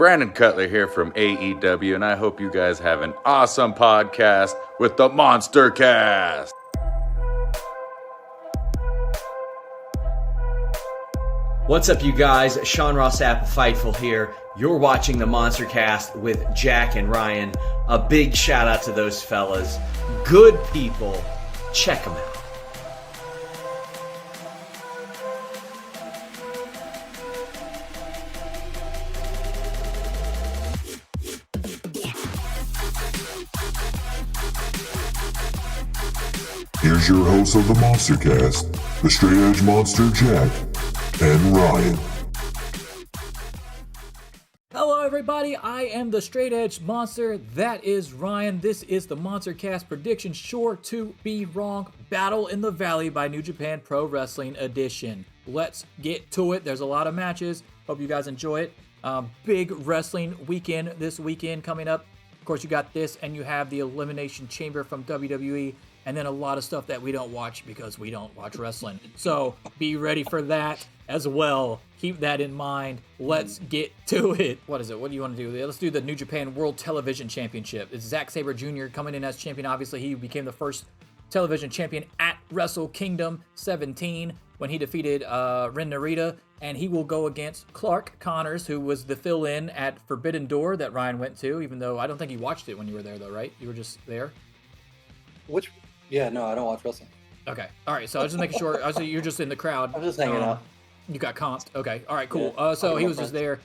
Brandon Cutler here from AEW, and I hope you guys have an awesome podcast with the MonsterCast. What's up, you guys? Sean Ross Sapp, Fightful here. You're watching the MonsterCast with Jack and Ryan. A big shout out to those fellas. Good people. Check them out. Here's your hosts of the MonsterCast, the Straight Edge Monster Jack and Ryan. Hello everybody, I am the Straight Edge Monster, that is Ryan. This is the MonsterCast prediction sure to be wrong, Battle in the Valley by New Japan Pro Wrestling Edition. Let's get to it. There's a lot of matches, hope you guys enjoy it. Big wrestling weekend this weekend coming up. Of course you got this and you have the Elimination Chamber from WWE. And then a lot of stuff that we don't watch because we don't watch wrestling. So be ready for that as well. Keep that in mind. Let's get to it. What is it? What do you want to do? Let's do the New Japan World Television Championship. It's Zack Sabre Jr. coming in as champion. Obviously, he became the first television champion at Wrestle Kingdom 17 when he defeated Ren Narita. And he will go against Clark Connors, who was the fill-in at Forbidden Door that Ryan went to, even though I don't think he watched it when you were there, though, right? You were just there? Yeah, no, I don't watch wrestling. Okay. All right. So I was just making sure. You're just in the crowd. I'm just hanging out. You got comped. Okay. All right. Cool. So he was just there.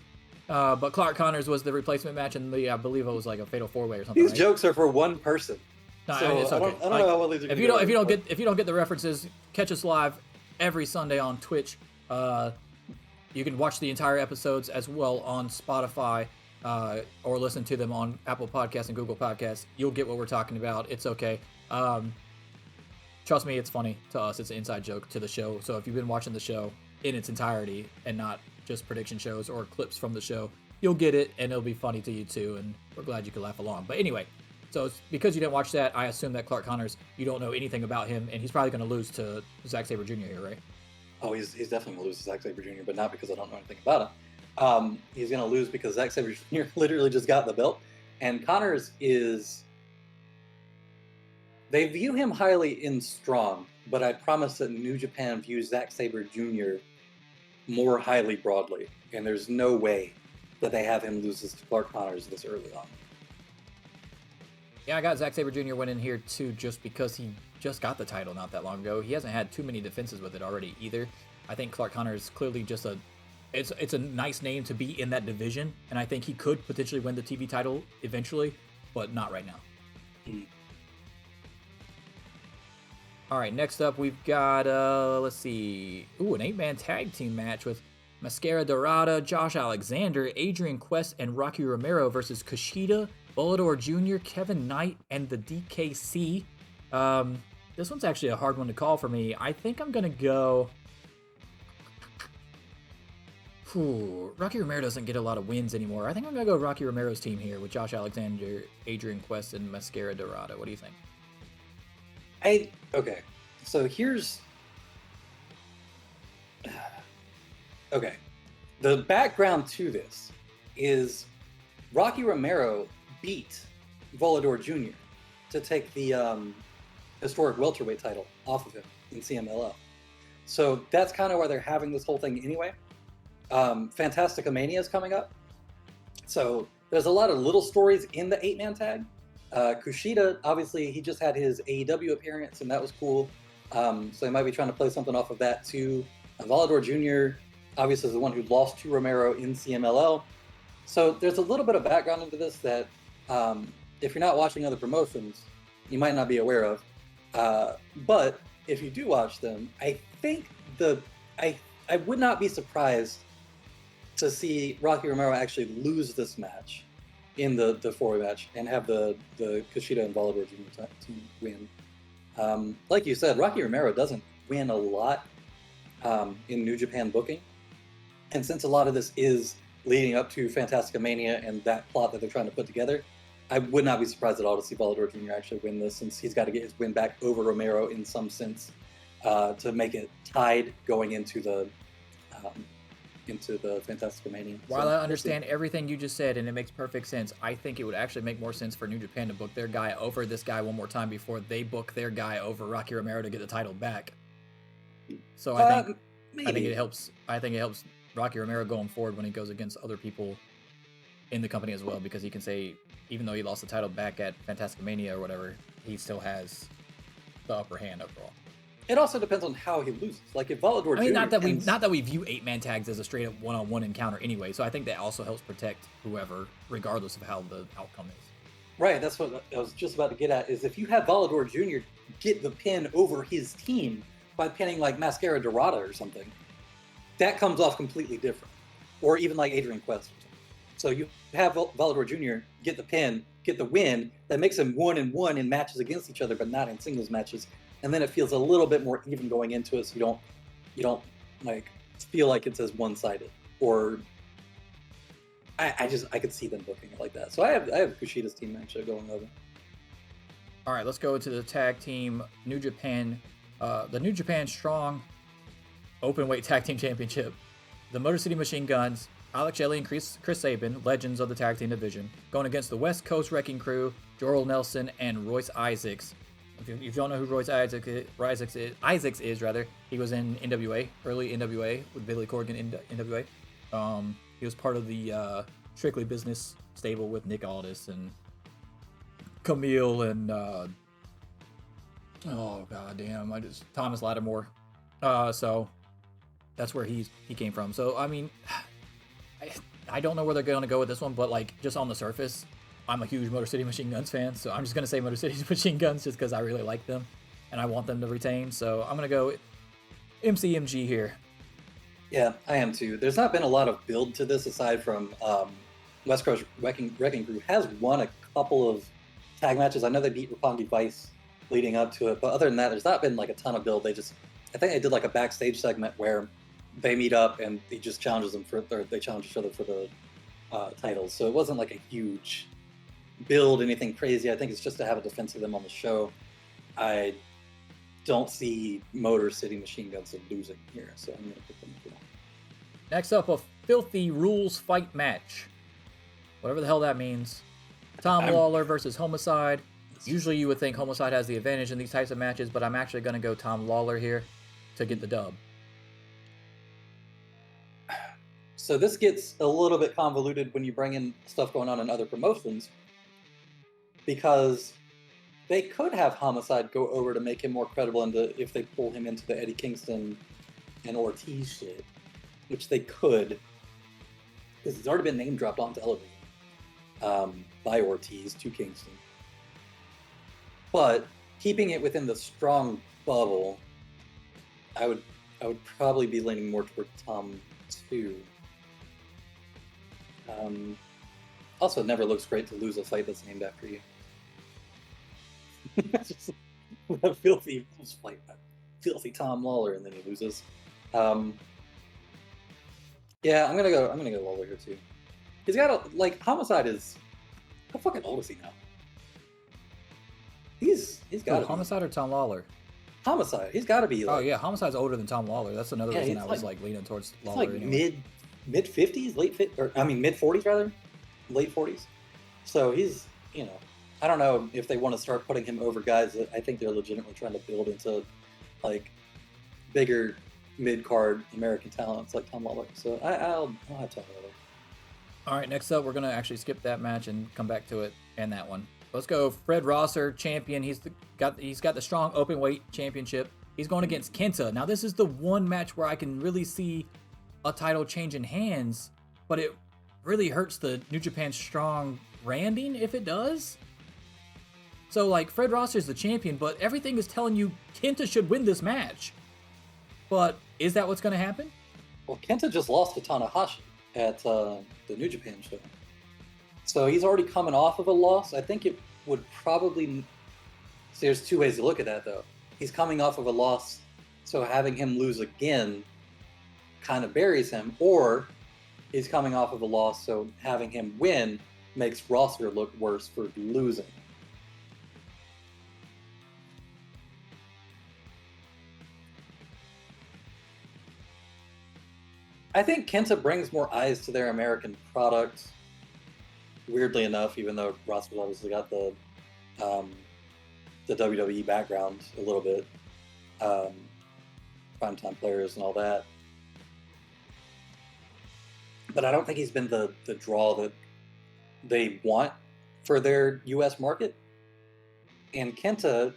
But Clark Connors was the replacement match, and I believe it was like a fatal four-way or something. These right? jokes are for one person. No, so it's okay. I don't know how well these are. If you don't get the references, catch us live every Sunday on Twitch. You can watch the entire episodes as well on Spotify, or listen to them on Apple Podcasts and Google Podcasts. You'll get what we're talking about. It's okay. Trust me, it's funny to us. It's an inside joke to the show. So if you've been watching the show in its entirety and not just prediction shows or clips from the show, you'll get it and it'll be funny to you too. And we're glad you could laugh along. But anyway, so it's because you didn't watch that, I assume that Clark Connors, you don't know anything about him, and he's probably going to lose to Zack Sabre Jr. here, right? Oh, he's definitely going to lose to Zack Sabre Jr., but not because I don't know anything about him. He's going to lose because Zack Sabre Jr. literally just got the belt, and Connors is... They view him highly in Strong, but I promise that New Japan views Zack Sabre Jr. more highly broadly, and there's no way that they have him lose to Clark Connors this early on. Yeah, I got Zack Sabre Jr. winning here too, just because he just got the title not that long ago. He hasn't had too many defenses with it already either. I think Clark Connors is clearly just it's a nice name to be in that division, and I think he could potentially win the TV title eventually, but not right now. All right, next up we've got, let's see, an 8-man tag team match with Mascara Dorada, Josh Alexander, Adrian Quest, and Rocky Romero versus Kushida, Volador Jr., Kevin Knight, and the DKC. This one's actually a hard one to call for me. I think I'm going to go... Rocky Romero doesn't get a lot of wins anymore. I think I'm going to go Rocky Romero's team here with Josh Alexander, Adrian Quest, and Mascara Dorada. What do you think? Okay, so here's... Okay, the background to this is Rocky Romero beat Volador Jr. to take the historic welterweight title off of him in CMLL. So that's kind of why they're having this whole thing anyway. Fantastica Mania is coming up. So there's a lot of little stories in the 8-man tag. Kushida, obviously, he just had his AEW appearance, and that was cool. So they might be trying to play something off of that, too. Volador Jr., obviously, is the one who lost to Romero in CMLL. So there's a little bit of background into this that, if you're not watching other promotions, you might not be aware of. But if you do watch them, I think I would not be surprised to see Rocky Romero actually lose this match in the four-way match and have the Kushida and Volador Jr. team win. Like you said, Rocky Romero doesn't win a lot in New Japan booking. And since a lot of this is leading up to Fantastica Mania and that plot that they're trying to put together, I would not be surprised at all to see Volador Jr. actually win this, since he's got to get his win back over Romero in some sense to make it tied going into the into the Fantastic Mania. While I understand everything you just said, and it makes perfect sense, I think it would actually make more sense for New Japan to book their guy over this guy one more time before they book their guy over Rocky Romero to get the title back. So I think it helps. I think it helps Rocky Romero going forward when he goes against other people in the company as well, because he can say, even though he lost the title back at Fantastic Mania or whatever, he still has the upper hand overall. It also depends on how he loses. Like if Volador Jr. not that we view 8-man tags as a straight up one-on-one encounter anyway. So I think that also helps protect whoever, regardless of how the outcome is. Right, that's what I was just about to get at. Is if you have Volador Jr. get the pin over his team by pinning like Mascara Dorada or something, that comes off completely different. Or even like Adrian Quest. So you have Volador Jr. get the pin, get the win, that makes him 1-1 in matches against each other, but not in singles matches. And then it feels a little bit more even going into it, so you don't like feel like it's as one-sided. Or I could see them booking it like that. So I have Kushida's team actually going over. All right, let's go into the tag team New Japan, the New Japan Strong Openweight Tag Team Championship. The Motor City Machine Guns, Alex Shelley and Chris Sabin, legends of the tag team division, going against the West Coast Wrecking Crew, Jorel Nelson and Royce Isaacs. If you don't know who Royce Isaacs is, he was in NWA, early NWA with Billy Corgan in NWA. He was part of the Strictly Business stable with Nick Aldis and Camille and Thomas Lattimore. So that's where he came from. So I mean, I don't know where they're going to go with this one, but like just on the surface, I'm a huge Motor City Machine Guns fan, so I'm just going to say Motor City Machine Guns just because I really like them and I want them to retain. So I'm going to go MCMG here. Yeah, I am too. There's not been a lot of build to this aside from West Coast Wrecking Crew has won a couple of tag matches. I know they beat Roppongi Vice leading up to it, but other than that, there's not been like a ton of build. I think they did like a backstage segment where they meet up and he just challenges them they challenge each other for the titles. So it wasn't like a huge build, anything crazy. I think it's just to have a defense of them on the show. I don't see Motor City Machine Guns losing here, so I'm going to put them for that. Next up, a Filthy Rules fight match. Whatever the hell that means. Tom Lawler versus Homicide. Usually you would think Homicide has the advantage in these types of matches, but I'm actually going to go Tom Lawler here to get the dub. So this gets a little bit convoluted when you bring in stuff going on in other promotions, because they could have Homicide go over to make him more credible if they pull him into the Eddie Kingston and Ortiz shit, which they could, because he's already been name dropped on television by Ortiz to Kingston. But keeping it within the Strong bubble, I would probably be leaning more toward Tom too. Also, it never looks great to lose a fight that's named after you. Just a filthy fight, filthy Tom Lawler, and then he loses. Yeah, I'm gonna go Lawler here too. He's got Homicide is how fucking old is he now? He's got Homicide or Tom Lawler? Homicide. He's got to be. Oh yeah, Homicide's older than Tom Lawler. That's another reason I was leaning towards Lawler. It's anyway. mid 50s, mid 40s rather, late 40s. So he's, I don't know if they want to start putting him over guys that I think they're legitimately trying to build into like bigger mid-card American talents like Tom Lawler. So I'll have Tom Lawler. All right, next up, we're going to actually skip that match and come back to it and that one. Let's go Fred Rosser, champion. He's got the Strong Openweight Championship. He's going against Kenta. Now, this is the one match where I can really see a title changing hands, but it really hurts the New Japan Strong branding if it does. So, Fred Rosser's the champion, but everything is telling you Kenta should win this match. But is that what's going to happen? Well, Kenta just lost to Tanahashi at the New Japan show. So he's already coming off of a loss. I think it would probably... See, there's two ways to look at that, though. He's coming off of a loss, so having him lose again kind of buries him, or he's coming off of a loss, so having him win makes Rosser look worse for losing. I think Kenta brings more eyes to their American product. Weirdly enough, even though Ross's obviously got the WWE background a little bit, primetime players and all that. But I don't think he's been the draw that they want for their U.S. market. And Kenta,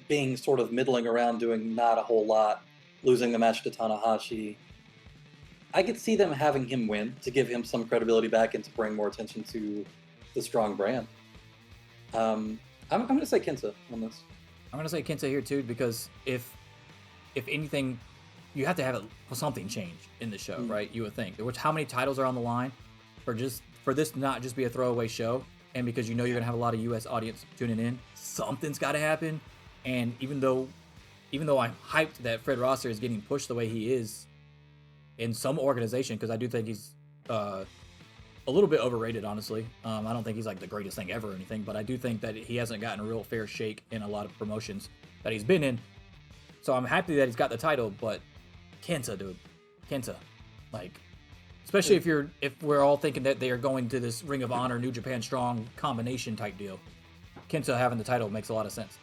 being sort of middling around, doing not a whole lot, losing the match to Tanahashi, I could see them having him win to give him some credibility back and to bring more attention to the strong brand. I'm going to say Kenta on this. I'm going to say Kenta here too, because if anything, you have to have something change in the show, right? You would think. Which, how many titles are on the line for this to not just be a throwaway show, and because you know you're going to have a lot of U.S. audience tuning in, something's got to happen. And even though I'm hyped that Fred Rosser is getting pushed the way he is in some organization, because I do think he's a little bit overrated, honestly. I don't think he's like the greatest thing ever or anything, but I do think that he hasn't gotten a real fair shake in a lot of promotions that he's been in. So I'm happy that he's got the title, but Kenta, dude. Kenta. Like, especially if we're all thinking that they are going to this Ring of Honor, New Japan Strong combination type deal. Kenta having the title makes a lot of sense.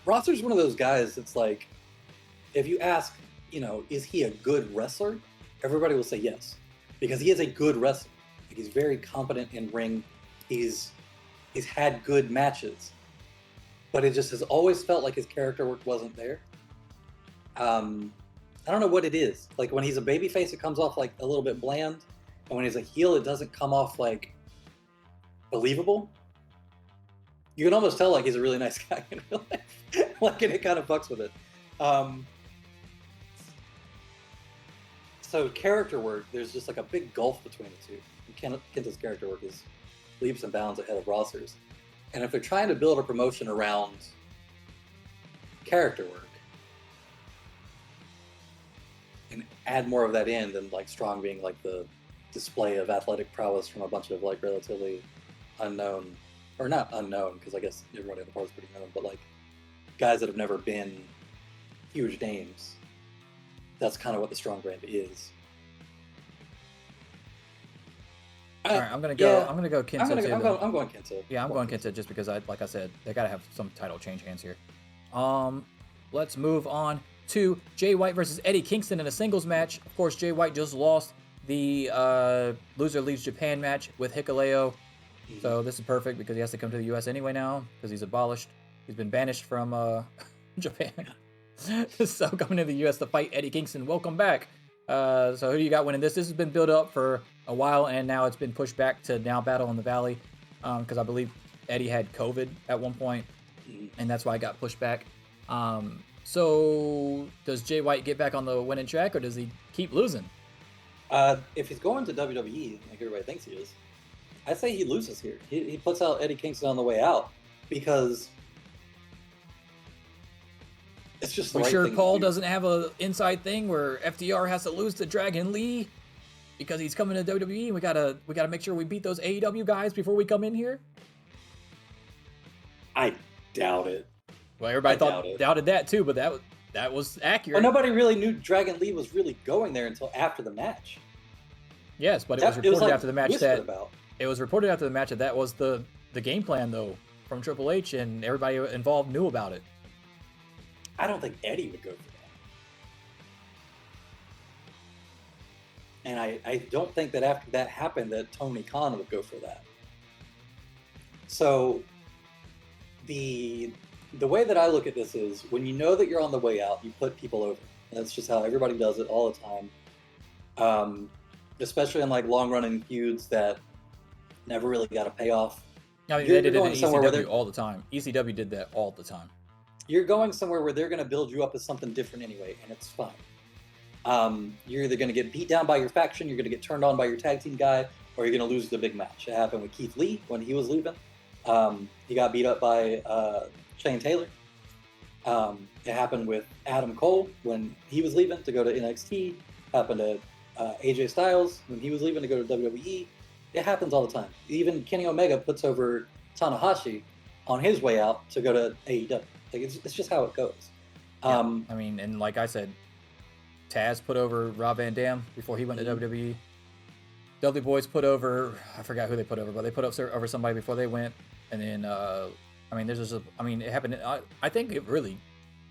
Rosser's one of those guys that's like, if you ask, is he a good wrestler? Everybody will say yes, because he is a good wrestler. Like, he's very competent in ring. He's had good matches, but it just has always felt like his character work wasn't there. I don't know what it is. Like, when he's a babyface, it comes off like a little bit bland, and when he's a heel, it doesn't come off like believable. You can almost tell like he's a really nice guy in real life. Like, and it kind of fucks with it. So character work, there's just like a big gulf between the two. Kenta's character work is leaps and bounds ahead of Rosser's. And if they're trying to build a promotion around character work and add more of that in than like Strong being like the display of athletic prowess from a bunch of like relatively unknown, or not unknown, because I guess everybody on the part is pretty known, but like guys that have never been huge names. That's kind of what the Strong brand is. All right, I'm gonna go Kenta too. I'm going Kenta. Yeah, I'm going Kenta just because like I said, they gotta have some title change hands here. Let's move on to Jay White versus Eddie Kingston in a singles match. Of course, Jay White just lost the Loser Leaves Japan match with Hikuleo. So this is perfect because he has to come to the U.S. anyway now because he's abolished. He's been banished from Japan. So coming to the U.S. to fight Eddie Kingston. Welcome back. So who do you got winning this? This has been built up for a while, and now it's been pushed back to now Battle in the Valley because I believe Eddie had COVID at one point, and that's why it got pushed back. So does Jay White get back on the winning track, or does he keep losing? If he's going to WWE, like everybody thinks he is, I say he loses here. He puts out Eddie Kingston on the way out because it's just the right thing Paul to do. doesn't have an inside thing where FDR has to lose to Dragon Lee because he's coming to WWE, and we gotta make sure we beat those AEW guys before we come in here? I doubt it. Well, everybody doubted that too, but that was accurate. Well, nobody really knew Dragon Lee was really going there until after the match. Yes, but it was reported after the match that was the game plan though from Triple H, and everybody involved knew about it. I don't think Eddie would go for that. And I don't think that after that happened that Tony Khan would go for that. So the way that I look at this is when you know that you're on the way out, you put people over. That's just how everybody does it all the time. Especially in like long running feuds that never really got a payoff. I mean, they did it in ECW all the time. ECW did that all the time. You're going somewhere where they're going to build you up as something different anyway, and it's fine. You're either going to get beat down by your faction, you're going to get turned on by your tag team guy, or you're going to lose the big match. It happened with Keith Lee when he was leaving. He got beat up by Shane Taylor. It happened with Adam Cole when he was leaving to go to NXT. Happened to AJ Styles when he was leaving to go to WWE. It happens all the time. Even Kenny Omega puts over Tanahashi on his way out to go to AEW. Like it's just how it goes. I mean, and like I said, Taz put over Rob Van Dam before he went to WWE. Dudley Boys put over, I forgot who they put over, but they put up over somebody before they went. And then, it happened. I think it really,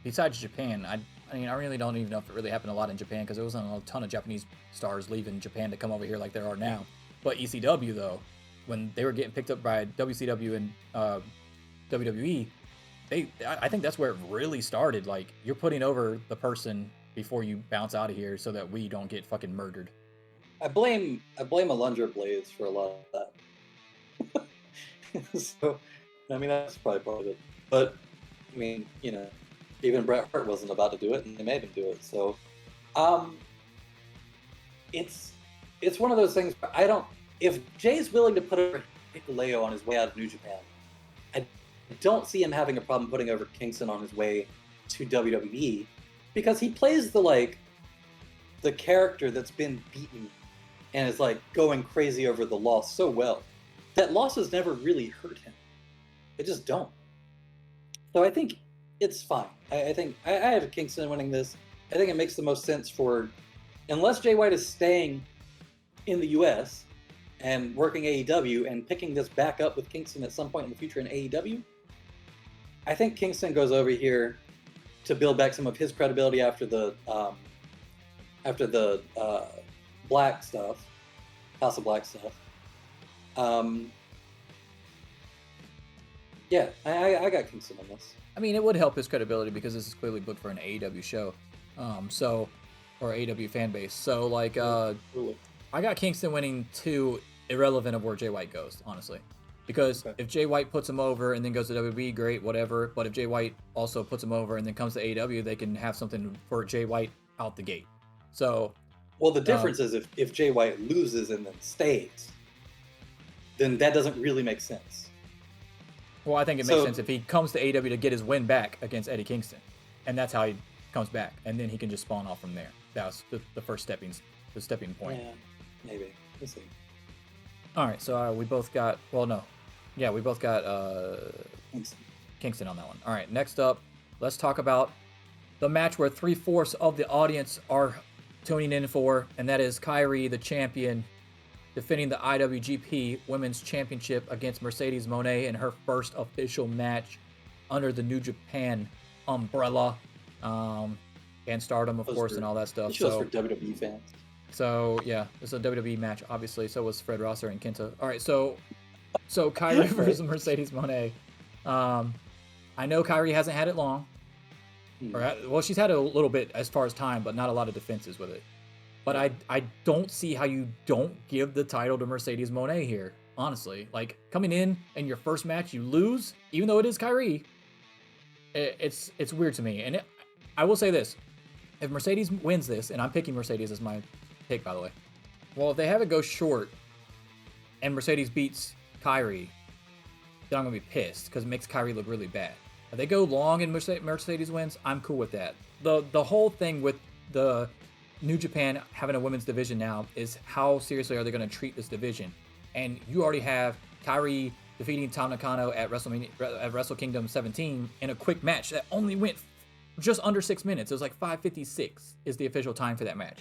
besides Japan, I really don't even know if it really happened a lot in Japan because there wasn't a ton of Japanese stars leaving Japan to come over here like there are now. But ECW, though, when they were getting picked up by WCW and WWE, I think that's where it really started. Like, you're putting over the person before you bounce out of here so that we don't get fucking murdered. I blame Alundra Blaze for a lot of that. So, I mean, that's probably part of it. But, I mean, you know, even Bret Hart wasn't about to do it, and they made him do it. So, it's one of those things. If Jay's willing to put over Hikuleo on his way out of New Japan, I don't see him having a problem putting over Kingston on his way to WWE, because he plays the character that's been beaten and is like going crazy over the loss so well that losses never really hurt him. They just don't. So I think it's fine. I think I have Kingston winning this. I think it makes the most sense for, unless Jay White is staying in the US and working AEW and picking this back up with Kingston at some point in the future in AEW, I think Kingston goes over here to build back some of his credibility after the Black stuff, House of Black stuff. Yeah, I got Kingston on this. I mean, it would help his credibility because this is clearly booked for an AEW show, or AEW fan base. So, like, I got Kingston winning 2, irrelevant of where Jay White goes, honestly. Because if Jay White puts him over and then goes to WWE, great, whatever. But if Jay White also puts him over and then comes to AEW, they can have something for Jay White out the gate. So, well, the difference is if Jay White loses and then stays, then that doesn't really make sense. Well, I think it makes sense if he comes to AEW to get his win back against Eddie Kingston, and that's how he comes back, and then he can just spawn off from there. That's the first stepping point. Yeah, maybe. We'll see. All right, so we both got. Well, no, yeah, we both got Kingston on that one. All right, next up, let's talk about the match where 3/4 of the audience are tuning in for, and that is Kyrie, the champion, defending the IWGP Women's Championship against Mercedes Moné in her first official match under the New Japan umbrella, and Stardom, of course, and all that stuff. This show's for WWE fans. So, yeah, it's a WWE match, obviously. So was Fred Rosser and Kenta. All right, so Kyrie versus Mercedes Moné. I know Kyrie hasn't had it long. Well, she's had it a little bit as far as time, but not a lot of defenses with it. But I don't see how you don't give the title to Mercedes Moné here, honestly. Like, coming in your first match, you lose, even though it is Kyrie. It's weird to me. And I will say this. If Mercedes wins this, and I'm picking Mercedes as my pick, by the way. Well, if they have it go short and Mercedes beats Kyrie, then I'm going to be pissed because it makes Kyrie look really bad. If they go long and Mercedes wins, I'm cool with that. The whole thing with the New Japan having a women's division now is how seriously are they going to treat this division? And you already have Kyrie defeating Tam Nakano at Wrestle Kingdom 17 in a quick match that only went just under 6 minutes. It was like 5:56 is the official time for that match.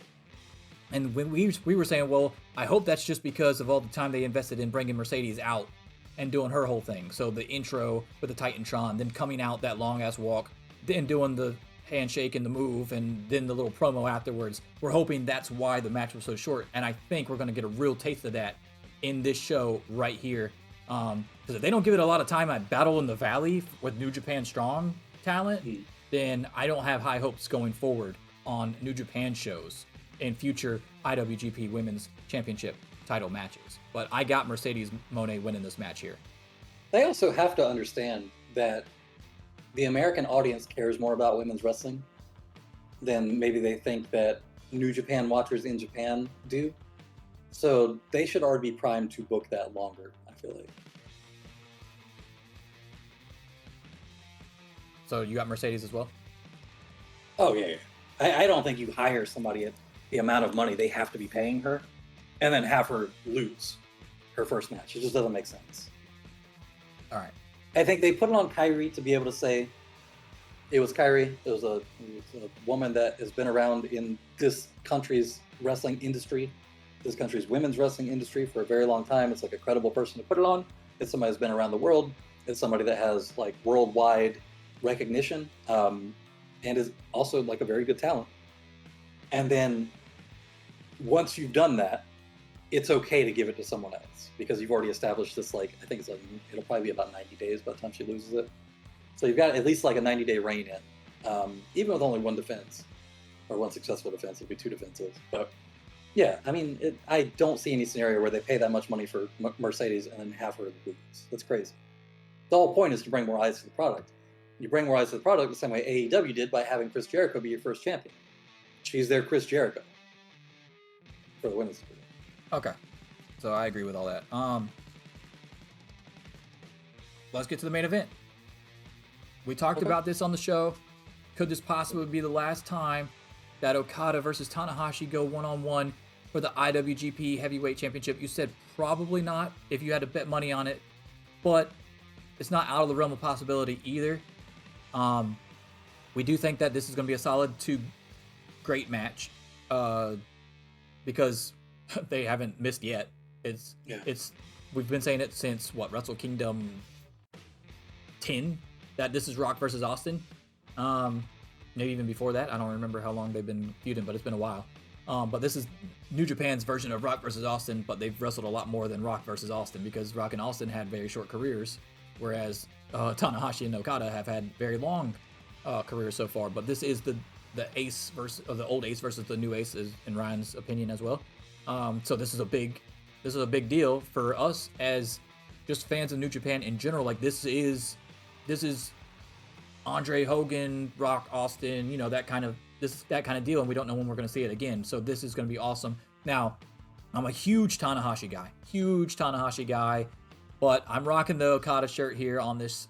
And when we were saying, well, I hope that's just because of all the time they invested in bringing Mercedes out and doing her whole thing. So the intro with the Titantron, then coming out that long-ass walk, then doing the handshake and the move, and then the little promo afterwards. We're hoping that's why the match was so short. And I think we're going to get a real taste of that in this show right here. Because if they don't give it a lot of time at Battle in the Valley with New Japan Strong talent, then I don't have high hopes going forward on New Japan shows in future IWGP Women's Championship title matches. But I got Mercedes Moné winning this match here. They also have to understand that the American audience cares more about women's wrestling than maybe they think that New Japan watchers in Japan do. So they should already be primed to book that longer, I feel like. So you got Mercedes as well? Oh, yeah. I don't think you hire somebody at the amount of money they have to be paying her and then have her lose her first match. It just doesn't make sense. All right. I think they put it on Kyrie to be able to say, It was Kyrie. It was a woman that has been around in this country's wrestling industry, this country's women's wrestling industry for a very long time. It's like a credible person to put it on. It's somebody who's been around the world. It's somebody that has like worldwide recognition, and is also like a very good talent. And then once you've done that, it's okay to give it to someone else because you've already established this, like, I think it's like, it'll probably be about 90 days by the time she loses it. So you've got at least like a 90-day reign in, even with only one defense or one successful defense. It'll be 2 defenses. But yeah, I mean, I don't see any scenario where they pay that much money for Mercedes and then have her lose. That's crazy. The whole point is to bring more eyes to the product. You bring more eyes to the product the same way AEW did by having Chris Jericho be your first champion. She's their Chris Jericho for the women's division. Okay, so I agree with all that. Let's get to the main event. We talked about this on the show. Could this possibly be the last time that Okada versus Tanahashi go one-on-one for the IWGP Heavyweight Championship? You said probably not if you had to bet money on it, but it's not out of the realm of possibility either. We do think that this is going to be a solid 2 great match because they haven't missed yet. We've been saying it since Wrestle Kingdom 10 that this is Rock versus Austin. Maybe even before that. I don't remember how long they've been feuding, but it's been a while. But this is New Japan's version of Rock versus Austin, but they've wrestled a lot more than Rock versus Austin because Rock and Austin had very short careers, whereas Tanahashi and Okada have had very long careers so far. But this is the ace versus the old ace versus the new ace, is in Ryan's opinion as well. So this is a big deal for us as just fans of New Japan in general. Like this is Andre Hogan, Rock Austin, that kind of deal, and we don't know when we're going to see it again. So this is going to be awesome. Now, I'm a huge Tanahashi guy, but I'm rocking the Okada shirt here on this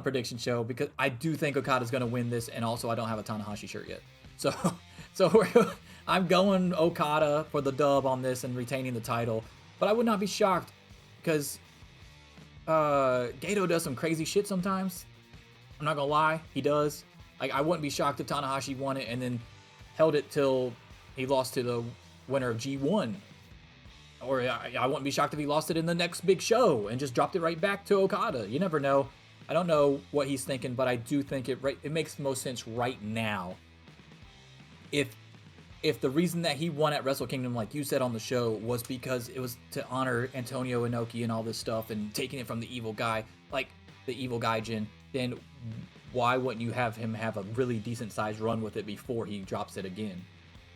prediction show because I do think Okada's going to win this, and also I don't have a Tanahashi shirt yet. So I'm going Okada for the dub on this and retaining the title, but I would not be shocked because Gato does some crazy shit sometimes. I'm not gonna lie, he does. Like, I wouldn't be shocked if Tanahashi won it and then held it till he lost to the winner of G1. Or I wouldn't be shocked if he lost it in the next big show and just dropped it right back to Okada. You never know. I don't know what he's thinking, but I do think it makes the most sense right now. If the reason that he won at Wrestle Kingdom, like you said on the show, was because it was to honor Antonio Inoki and all this stuff and taking it from the evil guy, like the evil gaijin, then why wouldn't you have him have a really decent sized run with it before he drops it again?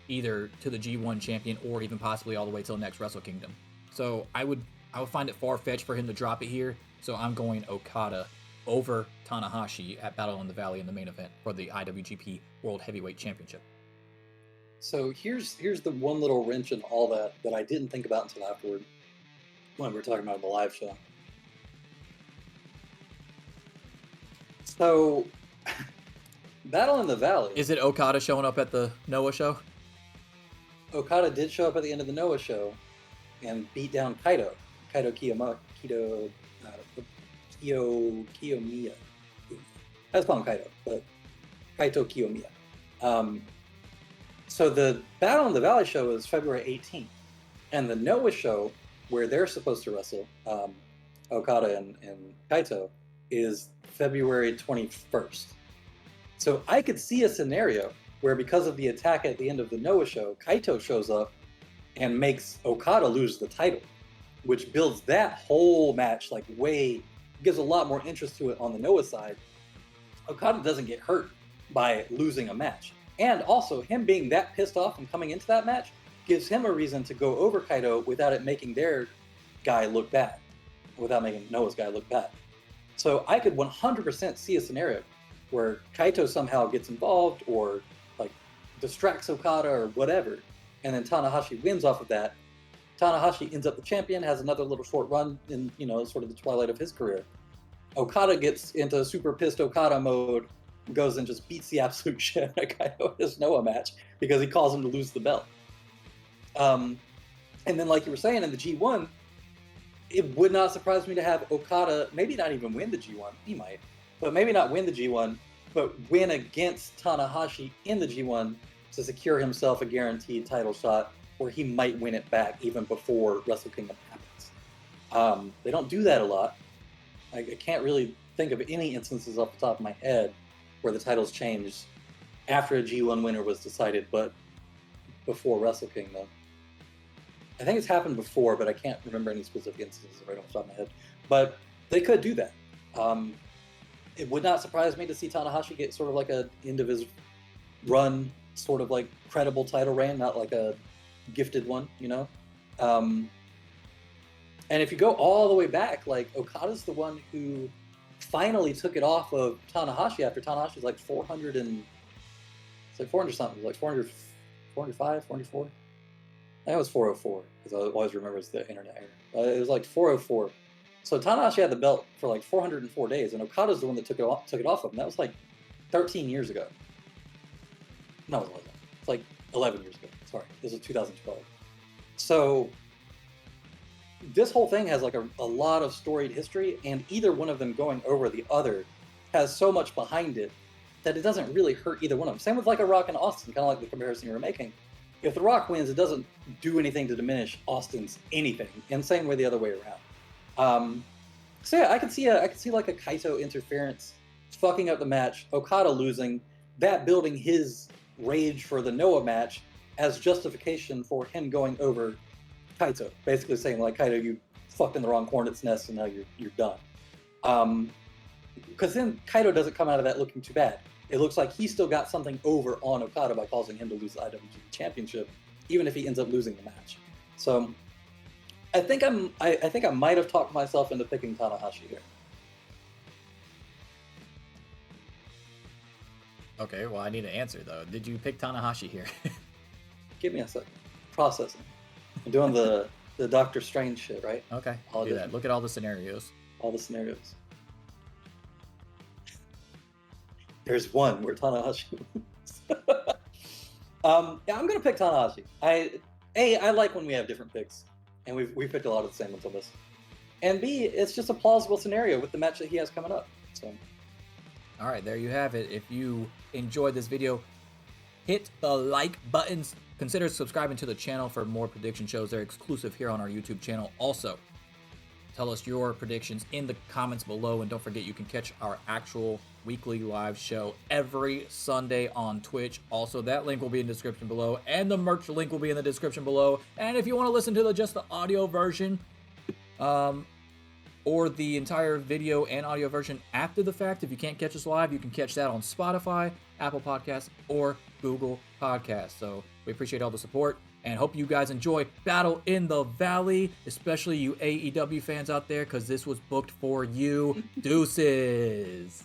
Either to the G1 champion or even possibly all the way till next Wrestle Kingdom. So I would find it far-fetched for him to drop it here. So I'm going Okada over Tanahashi at Battle in the Valley in the main event for the IWGP World Heavyweight Championship. So here's the one little wrench in all that I didn't think about until afterward when we were talking about the live show. So, Battle in the Valley. Is it Okada showing up at the Noah show? Okada did show up at the end of the Noah show and beat down Kaito Kiyomiya. I was calling him Kaito, but Kaito Kiyomiya. So the Battle in the Valley show is February 18th, and the Noah show, where they're supposed to wrestle, Okada and Kaito, is February 21st. So I could see a scenario where, because of the attack at the end of the Noah show, Kaito shows up and makes Okada lose the title, which builds that whole match gives a lot more interest to it on the Noah side. Okada doesn't get hurt by losing a match. And also, him being that pissed off and coming into that match gives him a reason to go over Kaito without it making their guy look bad, without making Noah's guy look bad. So I could 100% see a scenario where Kaito somehow gets involved or distracts Okada or whatever, and then Tanahashi wins off of that. Tanahashi ends up the champion, has another little short run in, sort of the twilight of his career. Okada gets into super pissed Okada mode, goes and just beats the absolute shit out of Kaito in his Noah match because he calls him to lose the belt. And then, like you were saying, in the G1, it would not surprise me to have Okada maybe not even win the G1. He might, but maybe not win the G1, but win against Tanahashi in the G1 to secure himself a guaranteed title shot where he might win it back even before Wrestle Kingdom happens. They don't do that a lot. I can't really think of any instances off the top of my head where the titles changed after a G1 winner was decided, but before Wrestle Kingdom. I think it's happened before, but I can't remember any specific instances right off the top of my head. But they could do that. It would not surprise me to see Tanahashi get sort of like a end of his run, sort of like credible title reign, not like a gifted one, you know? And if you go all the way back, like Okada's the one who finally took it off of Tanahashi after Tanahashi's like 400 and it's like 400 something, like 400, 405, 404. I think it was 404 because I always remember it's the internet era. It was like 404. So Tanahashi had the belt for like 404 days, and Okada's the one that took it off of him. That was like 13 years ago. No, it wasn't. It's like 11 years ago. Sorry, this was 2012. So this whole thing has like a lot of storied history, and either one of them going over the other has so much behind it that it doesn't really hurt either one of them. Same with like a Rock and Austin, kind of like the comparison you were making. If The Rock wins, it doesn't do anything to diminish Austin's anything, and same way the other way around. So yeah, I could see like a Kaito interference fucking up the match, Okada losing, that building his rage for the Noah match as justification for him going over Kaito, basically saying like, Kaito, you fucked in the wrong hornet's nest and now you're done. Because then Kaito doesn't come out of that looking too bad. It looks like he still got something over on Okada by causing him to lose the IWGP Championship, even if he ends up losing the match. So I think I might have talked myself into picking Tanahashi here. Okay, well, I need an answer, though. Did you pick Tanahashi here? Give me a second. Processing. I'm doing the Doctor Strange shit, right? Okay, I'll do that. Look at all the scenarios. All the scenarios. There's one where Tanahashi wins. Yeah, I'm going to pick Tanahashi. I like when we have different picks, and we've picked a lot of the same ones on this. And B, it's just a plausible scenario with the match that he has coming up. So, all right, there you have it. If you enjoyed this video, hit the like buttons. Consider subscribing to the channel for more prediction shows. They're exclusive here on our YouTube channel. Also, tell us your predictions in the comments below. And don't forget, you can catch our actual weekly live show every Sunday on Twitch. Also, that link will be in the description below, and the merch link will be in the description below. And if you want to listen to just the audio version, or the entire video and audio version after the fact, if you can't catch us live, you can catch that on Spotify, Apple Podcasts, or Google Podcasts. So we appreciate all the support and hope you guys enjoy Battle in the Valley, especially you AEW fans out there, because this was booked for you. Deuces.